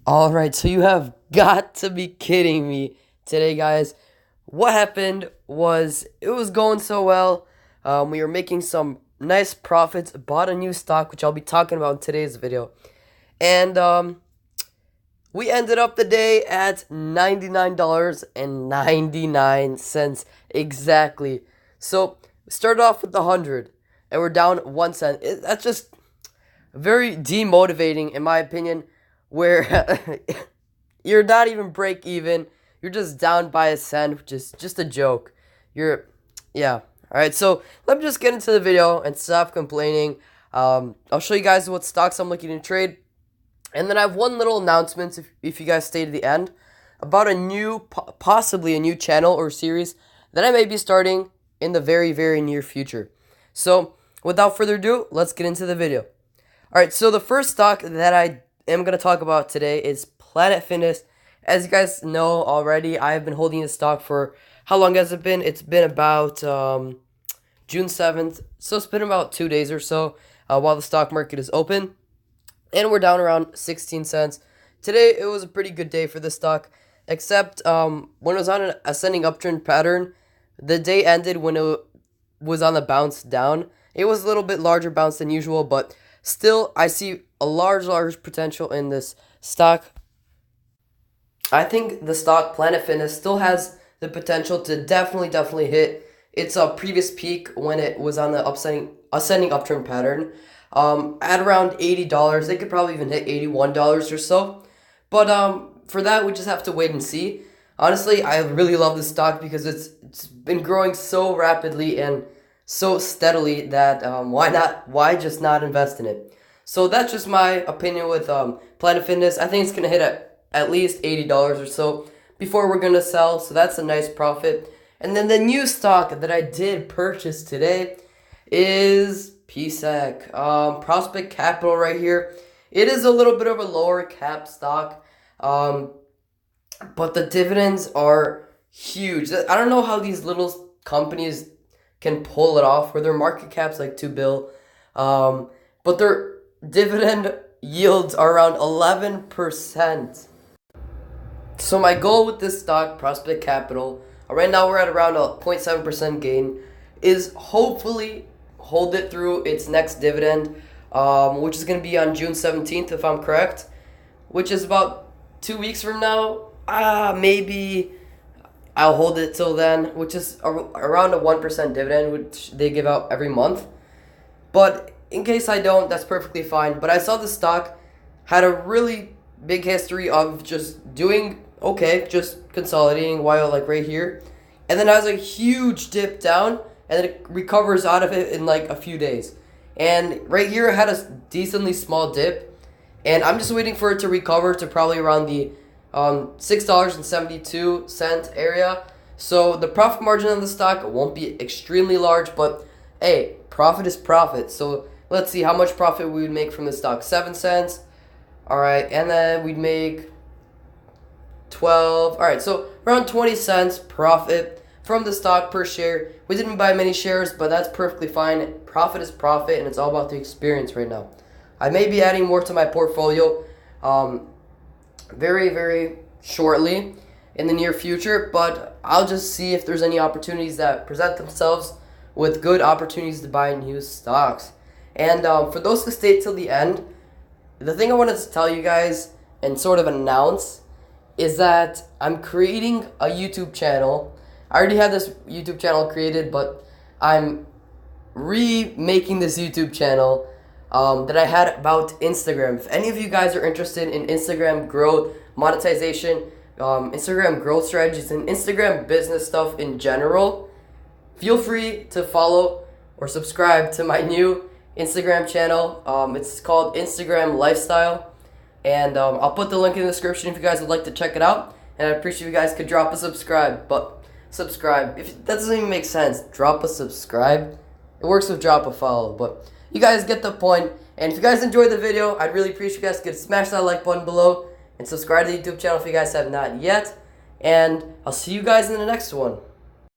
Alright, so you have got to be kidding me today, guys. What happened was it was going so well. We were making some nice profits, bought a new stock, which I'll be talking about in today's video. And we ended up the day at $99.99 exactly. So we started off with 100 and we're down 1 cent. That's just very demotivating, in my opinion, where you're not even break even. You're just down by a cent, which is just a joke. Yeah. All right. So let me just get into the video and stop complaining. I'll show you guys what stocks I'm looking to trade, and then I have one little announcement. If you guys stay to the end, about a new, possibly a new channel or series that I may be starting in the very, very near future. So without further ado, let's get into the video. All right. So the first stock that I am going to talk about today is Planet Fitness. As you guys know already, I have been holding this stock for, how long has it been? It's been about June 7th. So it's been about 2 days or so while the stock market is open. And we're down around 16 cents. Today, it was a pretty good day for the stock, except when it was on an ascending uptrend pattern, the day ended when it was on the bounce down. It was a little bit larger bounce than usual, but still, I see a large potential in this stock. I think the stock Planet Fitness still has the potential to definitely hit its previous peak when it was on the ascending uptrend pattern. At around $80, they could probably even hit $81 or so. But for that, we just have to wait and see. Honestly, I really love this stock because it's been growing so rapidly and so steadily that why just not invest in it? So that's just my opinion with Planet Fitness. I think it's gonna hit at least $80 or so before we're gonna sell. So that's a nice profit. And then the new stock that I did purchase today is PSEC, Prospect Capital right here. It is a little bit of a lower cap stock, but the dividends are huge. I don't know how these little companies can pull it off where their market cap's like $2 billion, but their dividend yields are around 11%. So my goal with this stock, Prospect Capital, right now we're at around a 0.7% gain, is hopefully hold it through its next dividend, which is going to be on June 17th, if I'm correct, which is about 2 weeks from now. Maybe I'll hold it till then, which is around a 1% dividend, which they give out every month. But in case I don't, that's perfectly fine. But I saw the stock had a really big history of just doing okay, just consolidating while like right here, and then has a huge dip down, and then it recovers out of it in like a few days. And right here it had a decently small dip, and I'm just waiting for it to recover to probably around the $6.72 area. So the profit margin on the stock won't be extremely large, but hey, profit is profit. So let's see how much profit we would make from the stock. 7 cents. All right, and then we'd make 12. All right, so around 20 cents profit from the stock per share. We didn't buy many shares, but that's perfectly fine. Profit is profit, and it's all about the experience right now. I may be adding more to my portfolio very shortly in the near future, but I'll just see if there's any opportunities that present themselves with good opportunities to buy new stocks. And for those who stay till the end, the thing I wanted to tell you guys and sort of announce is that I'm creating a YouTube channel. I already had this YouTube channel created, but I'm remaking this YouTube channel that I had about Instagram. If any of you guys are interested in Instagram growth, monetization, Instagram growth strategies, and Instagram business stuff in general, feel free to follow or subscribe to my new Instagram channel. It's called Instagram Lifestyle, and I'll put the link in the description if you guys would like to check it out. And I appreciate if you guys could drop a subscribe. If that doesn't even make sense, drop a subscribe. It works with drop a follow, but you guys get the point. And if you guys enjoyed the video, I'd really appreciate you guys could smash that like button below and subscribe to the YouTube channel if you guys have not yet. And I'll see you guys in the next one.